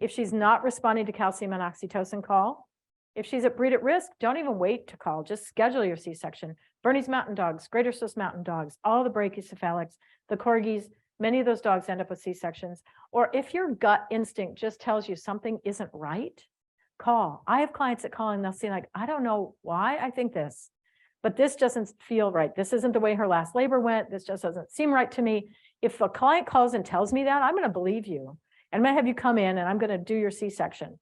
A: If she's not responding to calcium and oxytocin, call. If she's at breed at risk, don't even wait to call, just schedule your C-section. Bernese Mountain Dogs, Greater Swiss Mountain Dogs, all the brachycephalics, the Corgis, many of those dogs end up with C-sections. Or if your gut instinct just tells you something isn't right, call. I have clients that call and they'll say, like, I don't know why I think this, but this doesn't feel right. This isn't the way her last labor went. This just doesn't seem right to me. If a client calls and tells me that, I'm going to believe you. And I'm going to have you come in and I'm going to do your C-section.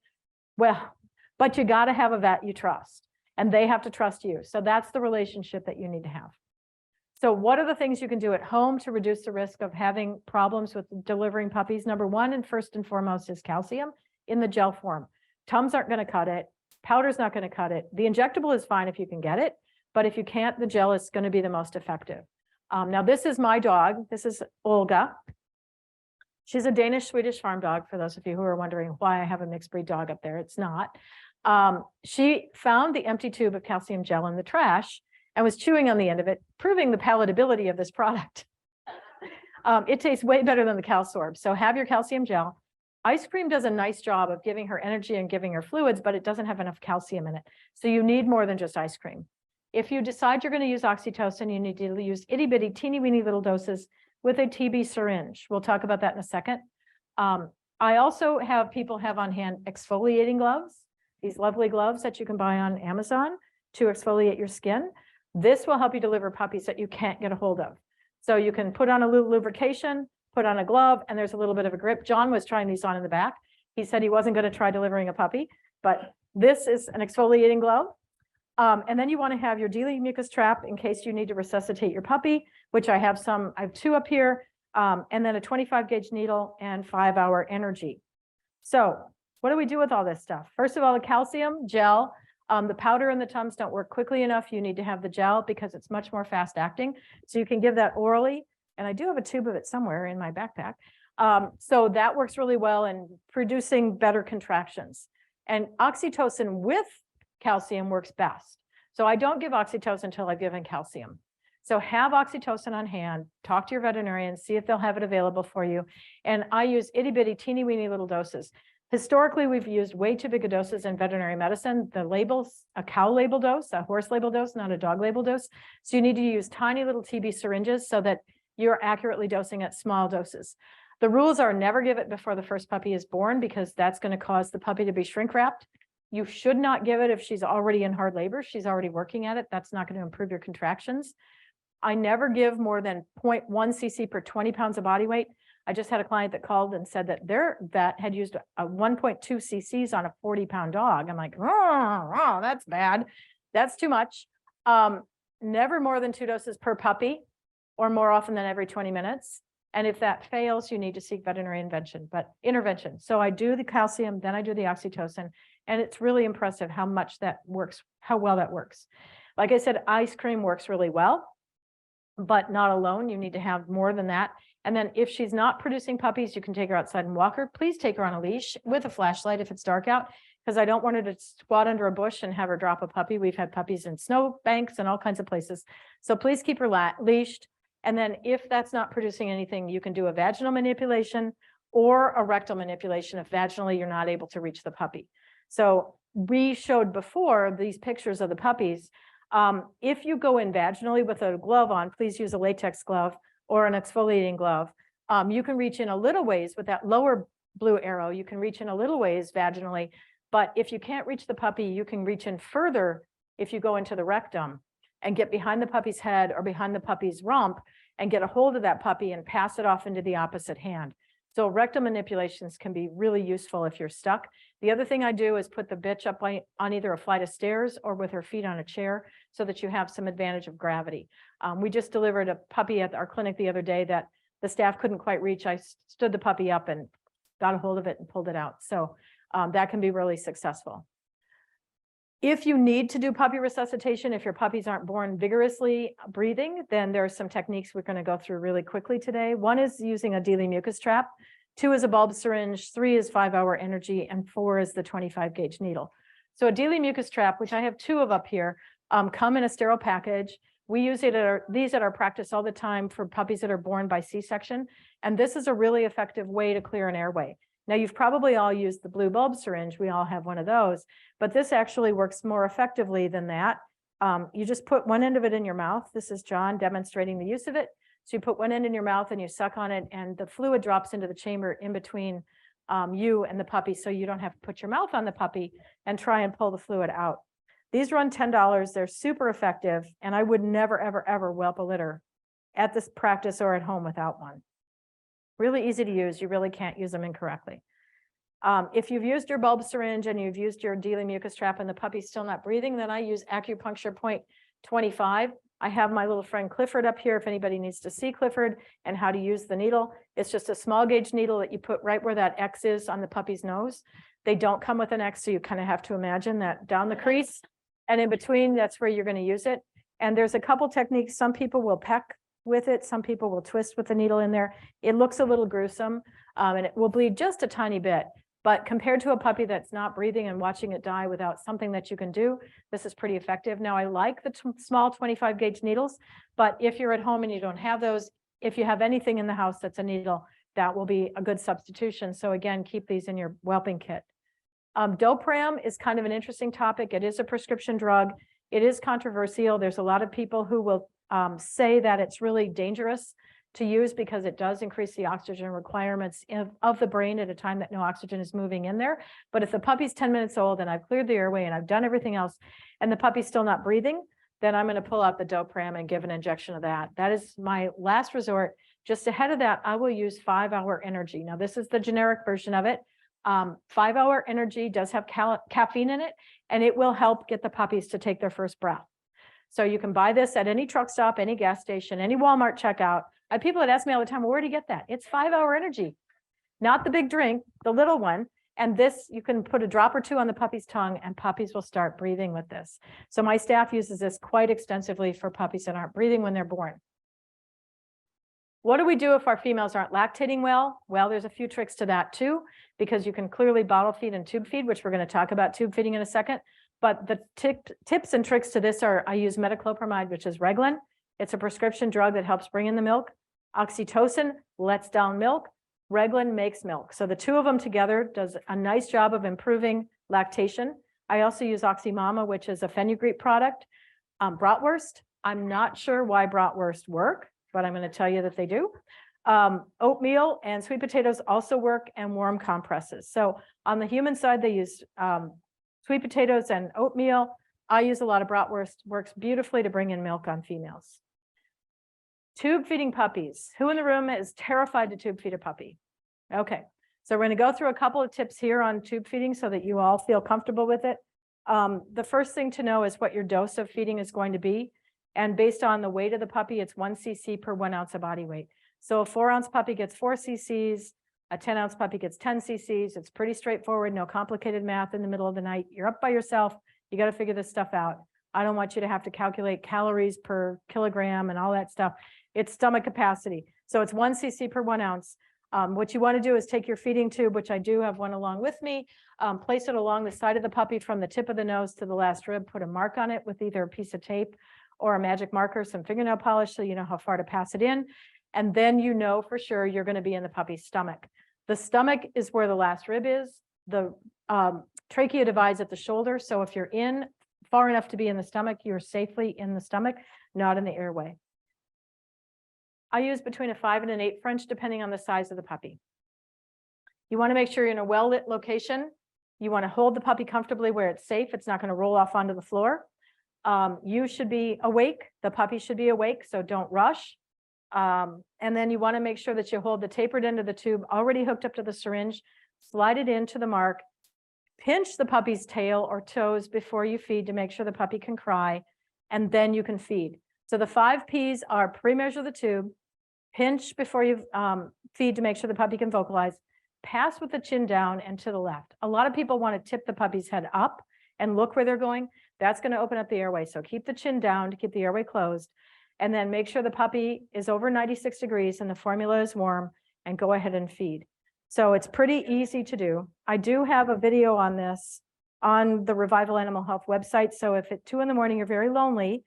A: Well, but you got to have a vet you trust, and they have to trust you. So that's the relationship that you need to have. So what are the things you can do at home to reduce the risk of having problems with delivering puppies? Number 1, and first and foremost, is calcium in the gel form. Tums aren't going to cut it. Powder's not going to cut it. The injectable is fine if you can get it, but if you can't, the gel is going to be the most effective. Now, this is my dog. This is Olga. She's a Danish-Swedish farm dog, for those of you who are wondering why I have a mixed breed dog up there. It's not. She found the empty tube of calcium gel in the trash and was chewing on the end of it, proving the palatability of this product. It tastes way better than the CalSorb. So have your calcium gel. Ice cream does a nice job of giving her energy and giving her fluids, but it doesn't have enough calcium in it. So you need more than just ice cream. If you decide you're going to use oxytocin, you need to use itty bitty, teeny weeny little doses with a TB syringe. We'll talk about that in a second. I also have people have on hand exfoliating gloves, these lovely gloves that you can buy on Amazon to exfoliate your skin. This will help you deliver puppies that you can't get a hold of. So you can put on a little lubrication, put on a glove, and there's a little bit of a grip. John was trying these on in the back. He said he wasn't going to try delivering a puppy, but this is an exfoliating glove. And then you want to have your Dealy mucus trap in case you need to resuscitate your puppy, which I have 2 up here, and then a 25 gauge needle and 5-hour energy. So what do we do with all this stuff? First of all, the calcium gel, the powder and the Tums don't work quickly enough. You need to have the gel because it's much more fast acting. So you can give that orally. And I do have a tube of it somewhere in my backpack. So that works really well in producing better contractions. And oxytocin with calcium works best. So I don't give oxytocin until I've given calcium. So have oxytocin on hand, talk to your veterinarian, see if they'll have it available for you. And I use itty bitty, teeny weeny little doses. Historically, we've used way too big a doses in veterinary medicine. The labels, a cow label dose, a horse label dose, not a dog label dose. So you need to use tiny little TB syringes so that you're accurately dosing at small doses. The rules are never give it before the first puppy is born because that's going to cause the puppy to be shrink wrapped. You should not give it if she's already in hard labor. She's already working at it. That's not going to improve your contractions. I never give more than 0.1 cc per 20 pounds of body weight. I just had a client that called and said that their vet had used a 1.2 cc's on a 40-pound dog. I'm like, oh, that's bad. That's too much. Never more than 2 doses per puppy or more often than every 20 minutes. And if that fails, you need to seek veterinary intervention. So I do the calcium, then I do the oxytocin, and it's really impressive how much that works, how well that works. Like I said, ice cream works really well, but not alone. You need to have more than that. And then if she's not producing puppies, you can take her outside and walk her. Please take her on a leash with a flashlight if it's dark out, because I don't want her to squat under a bush and have her drop a puppy. We've had puppies in snow banks and all kinds of places. So please keep her leashed. And then if that's not producing anything, you can do a vaginal manipulation or a rectal manipulation if vaginally you're not able to reach the puppy. So we showed before these pictures of the puppies. If you go in vaginally with a glove on, please use a latex glove or an exfoliating glove. You can reach in a little ways with that lower blue arrow. You can reach in a little ways vaginally, but if you can't reach the puppy, you can reach in further if you go into the rectum and get behind the puppy's head or behind the puppy's rump and get a hold of that puppy and pass it off into the opposite hand. So rectal manipulations can be really useful if you're stuck. The other thing I do is put the bitch up on either a flight of stairs or with her feet on a chair so that you have some advantage of gravity. We just delivered a puppy at our clinic the other day that the staff couldn't quite reach. I stood the puppy up and got a hold of it and pulled it out. So that can be really successful. If you need to do puppy resuscitation, if your puppies aren't born vigorously breathing, then there are some techniques we're going to go through really quickly today. One is using a Dealey mucus trap. 2 is a bulb syringe, 3 is 5-hour energy, and 4 is the 25 gauge needle. So a Dealey mucus trap, which I have 2 of up here, come in a sterile package. We use these at our practice all the time for puppies that are born by C-section. And this is a really effective way to clear an airway. Now, you've probably all used the blue bulb syringe. We all have one of those, but this actually works more effectively than that. You just put one end of it in your mouth. This is John demonstrating the use of it. So you put one end in your mouth and you suck on it, and the fluid drops into the chamber in between you and the puppy, so you don't have to put your mouth on the puppy and try and pull the fluid out. These run $10. They're super effective, and I would never, ever, ever whelp a litter at this practice or at home without one. Really easy to use. You really can't use them incorrectly. If you've used your bulb syringe and you've used your Dealey mucus trap and the puppy's still not breathing, then I use acupuncture point 25. I have my little friend Clifford up here if anybody needs to see Clifford and how to use the needle. It's just a small gauge needle that you put right where that X is on the puppy's nose. They don't come with an X, so you kind of have to imagine that down the crease and in between, that's where you're going to use it. And there's a couple techniques. Some people will peck with it. Some people will twist with the needle in there. It looks a little gruesome and it will bleed just a tiny bit. But compared to a puppy that's not breathing and watching it die without something that you can do, this is pretty effective. Now, I like the small 25 gauge needles, but if you're at home and you don't have those, if you have anything in the house that's a needle, that will be a good substitution. So again, keep these in your whelping kit. Dopram is kind of an interesting topic. It is a prescription drug. It is controversial. There's a lot of people who will say that it's really dangerous to use because it does increase the oxygen requirements of the brain at a time that no oxygen is moving in there. But if the puppy's 10 minutes old and I've cleared the airway and I've done everything else and the puppy's still not breathing, then I'm going to pull out the Dopram and give an injection of that. That is my last resort. Just ahead of that, I will use 5-hour energy. Now, this is the generic version of it. 5-hour energy does have caffeine in it, and it will help get the puppies to take their first breath. So you can buy this at any truck stop, any gas station, any Walmart checkout. People that ask me all the time, well, where do you get that? It's 5-hour energy, not the big drink, the little one. And this, you can put a drop or 2 on the puppy's tongue and puppies will start breathing with this. So my staff uses this quite extensively for puppies that aren't breathing when they're born. What do we do if our females aren't lactating well? Well, there's a few tricks to that too, because you can clearly bottle feed and tube feed, which we're going to talk about tube feeding in a second. But the tips and tricks to this are, I use metoclopramide, which is Reglan. It's a prescription drug that helps bring in the milk. Oxytocin lets down milk. Reglan makes milk. So the 2 of them together does a nice job of improving lactation. I also use Oxymama, which is a fenugreek product. Bratwurst, I'm not sure why bratwurst work, but I'm going to tell you that they do. Oatmeal and sweet potatoes also work, and warm compresses. So on the human side, they use sweet potatoes and oatmeal. I use a lot of bratwurst. Works beautifully to bring in milk on females. Tube feeding puppies. Who in the room is terrified to tube feed a puppy? Okay, so we're going to go through a couple of tips here on tube feeding so that you all feel comfortable with it. The first thing to know is what your dose of feeding is going to be. And based on the weight of the puppy, it's 1 cc per 1 ounce of body weight. So a 4-ounce puppy gets 4 cc's, a 10-ounce puppy gets 10 cc's. It's pretty straightforward, no complicated math in the middle of the night. You're up by yourself. You got to figure this stuff out. I don't want you to have to calculate calories per kilogram and all that stuff. It's stomach capacity. So it's 1 cc per 1 ounce. What you want to do is take your feeding tube, which I do have one along with me, place it along the side of the puppy from the tip of the nose to the last rib, put a mark on it with either a piece of tape or a magic marker, some fingernail polish so you know how far to pass it in. And then you know for sure you're going to be in the puppy's stomach. The stomach is where the last rib is. The trachea divides at the shoulder. So if you're in far enough to be in the stomach, you're safely in the stomach, not in the airway. I use between a 5 and an 8 French, depending on the size of the puppy. You want to make sure you're in a well-lit location. You want to hold the puppy comfortably where it's safe. It's not going to roll off onto the floor. You should be awake. The puppy should be awake, so don't rush. And then you want to make sure that you hold the tapered end of the tube already hooked up to the syringe, slide it into the mark, pinch the puppy's tail or toes before you feed to make sure the puppy can cry, and then you can feed. So the 5 P's are pre-measure the tube, pinch before you feed to make sure the puppy can vocalize, pass with the chin down and to the left. A lot of people want to tip the puppy's head up and look where they're going. That's going to open up the airway. So keep the chin down to keep the airway closed, and then make sure the puppy is over 96 degrees and the formula is warm, and go ahead and feed. So it's pretty easy to do. I do have a video on this on the Revival Animal Health website. So if at 2 in the morning you're very lonely,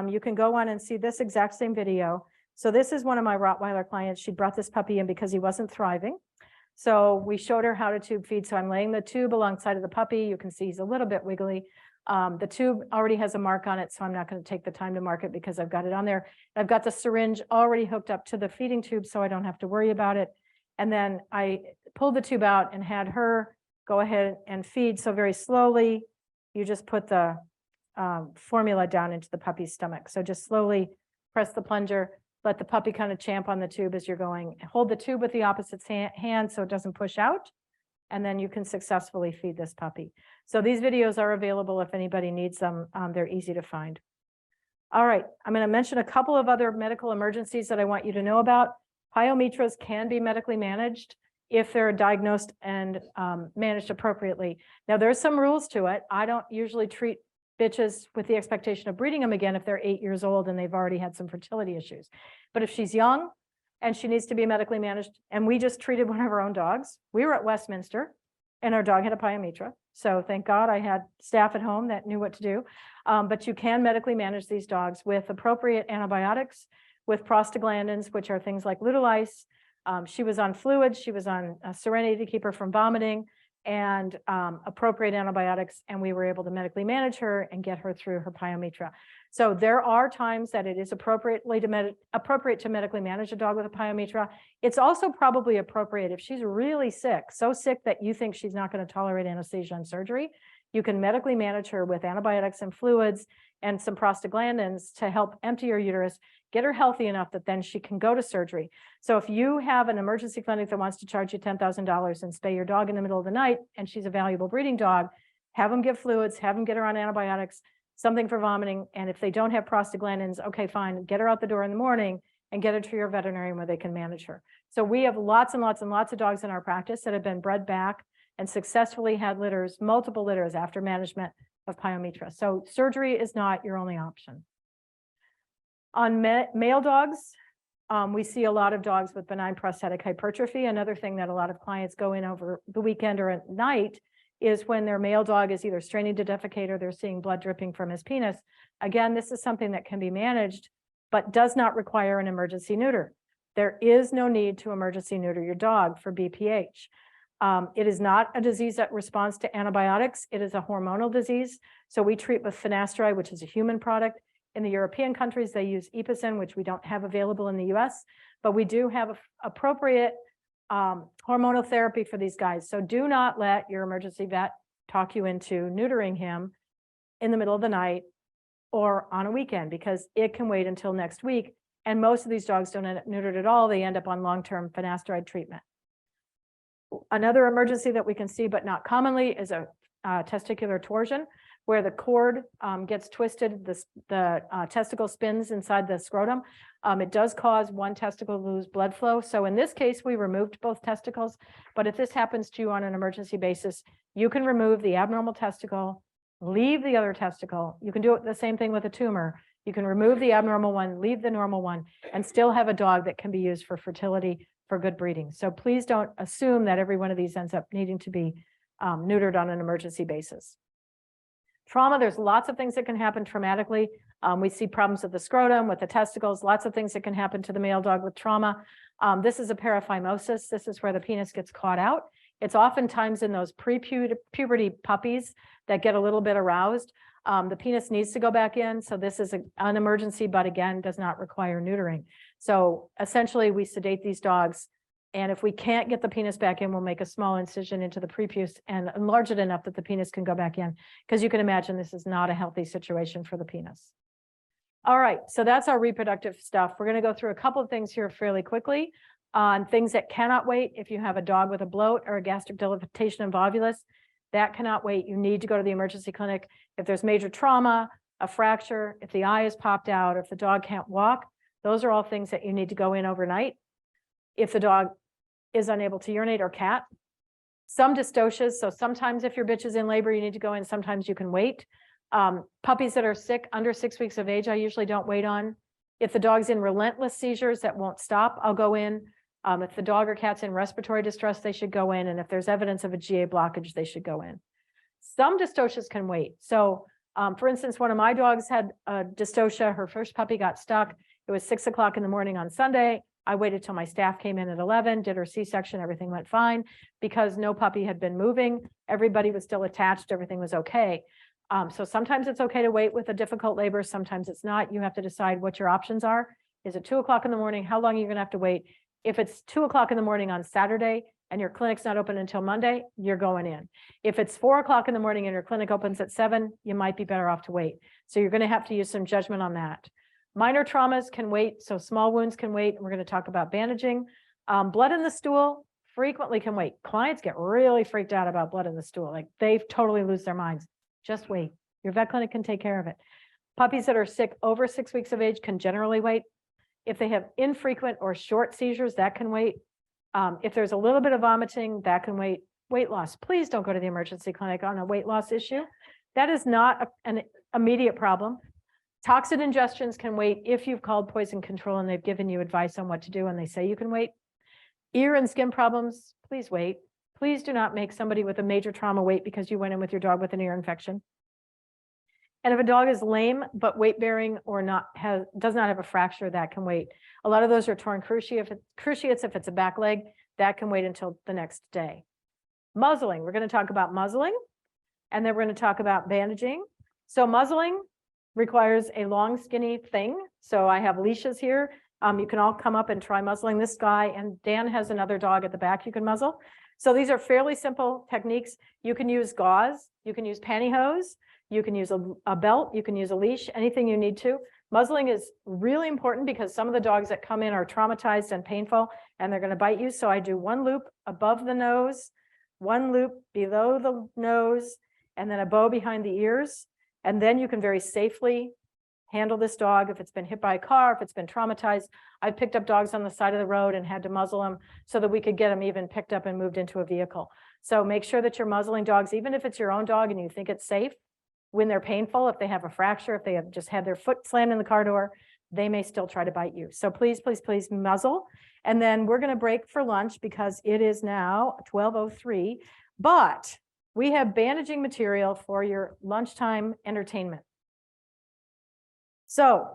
A: you can go on and see this exact same video. So this is one of my Rottweiler clients. She brought this puppy in because he wasn't thriving. So we showed her how to tube feed. So I'm laying the tube alongside of the puppy. You can see he's a little bit wiggly. The tube already has a mark on it, so I'm not going to take the time to mark it because I've got it on there. I've got the syringe already hooked up to the feeding tube, so I don't have to worry about it. And then I pulled the tube out and had her go ahead and feed. So very slowly, you just put the formula down into the puppy's stomach. So just slowly press the plunger, let the puppy kind of champ on the tube as you're going. Hold the tube with the opposite hand so it doesn't push out, and then you can successfully feed this puppy. So these videos are available if anybody needs them. They're easy to find. All right, I'm going to mention a couple of other medical emergencies that I want you to know about. Pyometras can be medically managed if they're diagnosed and managed appropriately. Now, there's some rules to it. I don't usually treat bitches with the expectation of breeding them again if they're 8 years old and they've already had some fertility issues. But if she's young and she needs to be medically managed, and we just treated one of our own dogs. We were at Westminster and our dog had a pyometra. So thank God I had staff at home that knew what to do. But you can medically manage these dogs with appropriate antibiotics, with prostaglandins, which are things like Lutalice. She was on fluids. She was on Serenity to keep her from vomiting, and appropriate antibiotics, and we were able to medically manage her and get her through her pyometra. So there are times that it is appropriate to medically manage a dog with a pyometra. It's also probably appropriate if she's really sick, so sick that you think she's not going to tolerate anesthesia and surgery. You can medically manage her with antibiotics and fluids and some prostaglandins to help empty her uterus, get her healthy enough that then she can go to surgery. So if you have an emergency clinic that wants to charge you $10,000 and spay your dog in the middle of the night, and she's a valuable breeding dog, have them give fluids, have them get her on antibiotics, something for vomiting. And if they don't have prostaglandins, okay, fine, get her out the door in the morning and get her to your veterinarian where they can manage her. So we have lots and lots and lots of dogs in our practice that have been bred back and successfully had litters, multiple litters after management of pyometra. So surgery is not your only option. On male dogs, we see a lot of dogs with benign prostatic hypertrophy. Another thing that a lot of clients go in over the weekend or at night is when their male dog is either straining to defecate or they're seeing blood dripping from his penis. Again, this is something that can be managed, but does not require an emergency neuter. There is no need to emergency neuter your dog for BPH. It is not a disease that responds to antibiotics. It is a hormonal disease. So we treat with finasteride, which is a human product. In the European countries, they use Epicin, which we don't have available in the US, but we do have appropriate hormonal therapy for these guys. So do not let your emergency vet talk you into neutering him in the middle of the night or on a weekend, because it can wait until next week. And most of these dogs don't end up neutered at all. They end up on long-term finasteride treatment. Another emergency that we can see, but not commonly, is a testicular torsion, where the cord gets twisted, the testicle spins inside the scrotum. It does cause one testicle to lose blood flow. So in this case, we removed both testicles. But if this happens to you on an emergency basis, you can remove the abnormal testicle, leave the other testicle. You can do it the same thing with a tumor. You can remove the abnormal one, leave the normal one, and still have a dog that can be used for fertility, for good breeding. So please don't assume that every one of these ends up needing to be neutered on an emergency basis. Trauma, there's lots of things that can happen traumatically. We see problems with the scrotum, with the testicles, lots of things that can happen to the male dog with trauma. This is a paraphimosis. This is where the penis gets caught out. It's oftentimes in those pre-puberty puppies that get a little bit aroused. The penis needs to go back in. So this is an emergency, but again, does not require neutering. So essentially we sedate these dogs. And if we can't get the penis back in, we'll make a small incision into the prepuce and enlarge it enough that the penis can go back in. Because you can imagine this is not a healthy situation for the penis. All right, so that's our reproductive stuff. We're going to go through a couple of things here fairly quickly on things that cannot wait. If you have a dog with a bloat or a gastric dilatation of volvulus, that cannot wait. You need to go to the emergency clinic. If there's major trauma, a fracture, if the eye is popped out, or if the dog can't walk, those are all things that you need to go in overnight. If the dog is unable to urinate or cat, some dystocias. So sometimes if your bitch is in labor, you need to go in. Sometimes you can wait. Puppies that are sick under 6 weeks of age, I usually don't wait on. If the dog's in relentless seizures that won't stop, I'll go in. If the dog or cat's in respiratory distress, they should go in. And if there's evidence of a GA blockage, they should go in. Some dystocias can wait. So for instance, one of my dogs had a dystocia. Her first puppy got stuck. It was 6 o'clock in the morning on Sunday. I waited till my staff came in at 11, did her C-section, everything went fine because no puppy had been moving. Everybody was still attached, everything was okay. So sometimes it's okay to wait with a difficult labor, sometimes it's not. You have to decide what your options are. Is it 2 o'clock in the morning? How long are you gonna have to wait? If it's 2 o'clock in the morning on Saturday and your clinic's not open until Monday, you're going in. If it's 4 o'clock in the morning and your clinic opens at 7, you might be better off to wait. So you're gonna have to use some judgment on that. Minor traumas can wait, so small wounds can wait. We're going to talk about bandaging. Blood in the stool frequently can wait. Clients get really freaked out about blood in the stool. Like they totally lose their minds. Just wait. Your vet clinic can take care of it. Puppies that are sick over 6 weeks of age can generally wait. If they have infrequent or short seizures, that can wait. If there's a little bit of vomiting, that can wait. Weight loss, please don't go to the emergency clinic on a weight loss issue. That is not an immediate problem. Toxin ingestions can wait if you've called poison control and they've given you advice on what to do and they say you can wait. Ear and skin problems, please wait. Please do not make somebody with a major trauma wait because you went in with your dog with an ear infection. And if a dog is lame but weight bearing or does not have a fracture, that can wait. A lot of those are torn cruciates. If it's a back leg, that can wait until the next day. Muzzling, we're going to talk about muzzling, and then we're going to talk about bandaging. So muzzling requires a long, skinny thing. So I have leashes here. You can all come up and try muzzling this guy. And Dan has another dog at the back you can muzzle. So these are fairly simple techniques. You can use gauze. You can use pantyhose. You can use a belt. You can use a leash, anything you need to. Muzzling is really important because some of the dogs that come in are traumatized and painful, and they're going to bite you. So I do one loop above the nose, one loop below the nose, and then a bow behind the ears. And then you can very safely handle this dog if it's been hit by a car, if it's been traumatized. I've picked up dogs on the side of the road and had to muzzle them so that we could get them even picked up and moved into a vehicle. So make sure that you're muzzling dogs, even if it's your own dog and you think it's safe, when they're painful, if they have a fracture, if they have just had their foot slammed in the car door, they may still try to bite you. So please, please, please muzzle. And then we're going to break for lunch because it is now 12:03, but we have bandaging material for your lunchtime entertainment. So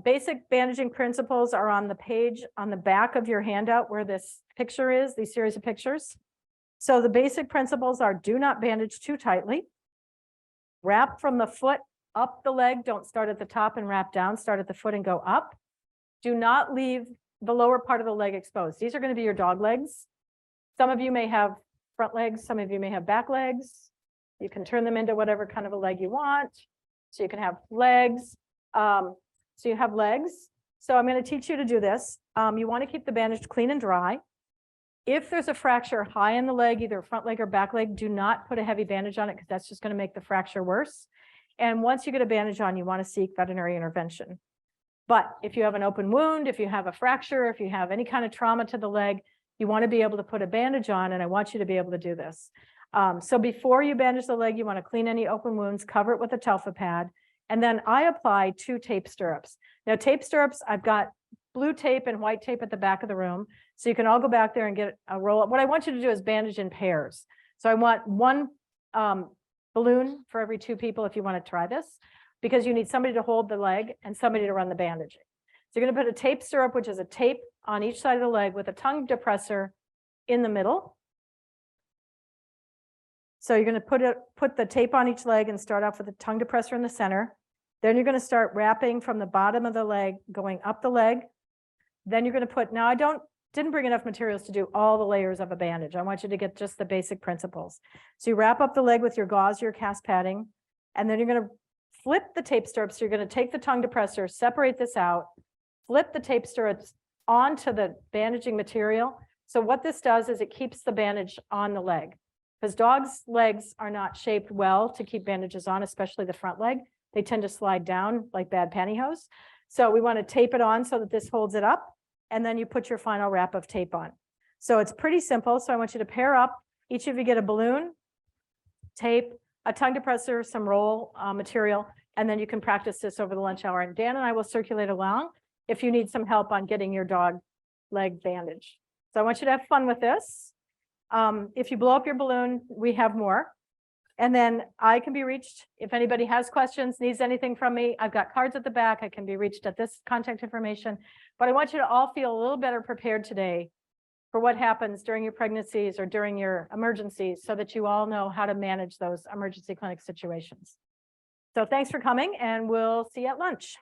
A: basic bandaging principles are on the page on the back of your handout where this picture is, these series of pictures. So the basic principles are: do not bandage too tightly. Wrap from the foot up the leg. Don't start at the top and wrap down. Start at the foot and go up. Do not leave the lower part of the leg exposed. These are going to be your dog legs. Some of you may have front legs. Some of you may have back legs. You can turn them into whatever kind of a leg you want. So you can have legs. So you have legs. So I'm going to teach you to do this. You want to keep the bandage clean and dry. If there's a fracture high in the leg, either front leg or back leg, do not put a heavy bandage on it because that's just going to make the fracture worse. And once you get a bandage on, you want to seek veterinary intervention. But if you have an open wound, if you have a fracture, if you have any kind of trauma to the leg, you want to be able to put a bandage on, and I want you to be able to do this. So before you bandage the leg, you want to clean any open wounds, cover it with a Telfa pad, and then I apply 2 tape stirrups. Now, tape stirrups, I've got blue tape and white tape at the back of the room, so you can all go back there and get a roll. What I want you to do is bandage in pairs. So I want 1 balloon for every 2 people if you want to try this, because you need somebody to hold the leg and somebody to run the bandaging. So you're going to put a tape stirrup, which is a tape on each side of the leg with a tongue depressor in the middle. So you're going to put the tape on each leg and start off with a tongue depressor in the center. Then you're going to start wrapping from the bottom of the leg, going up the leg. Then you're going to put, now I didn't bring enough materials to do all the layers of a bandage. I want you to get just the basic principles. So you wrap up the leg with your gauze, your cast padding, and then you're going to flip the tape stirrups. So you're going to take the tongue depressor, separate this out, flip the tape stirrups onto the bandaging material. So what this does is it keeps the bandage on the leg, because dogs' legs are not shaped well to keep bandages on, especially the front leg. They tend to slide down like bad pantyhose. So we want to tape it on so that this holds it up, and then you put your final wrap of tape on. So it's pretty simple. So I want you to pair up. Each of you get a balloon, tape, a tongue depressor, some roll material, and then you can practice this over the lunch hour. And Dan and I will circulate along if you need some help on getting your dog leg bandaged. So I want you to have fun with this. If you blow up your balloon, we have more. And then I can be reached if anybody has questions, needs anything from me. I've got cards at the back. I can be reached at this contact information. But I want you to all feel a little better prepared today for what happens during your pregnancies or during your emergencies, so that you all know how to manage those emergency clinic situations. So thanks for coming, and we'll see you at lunch.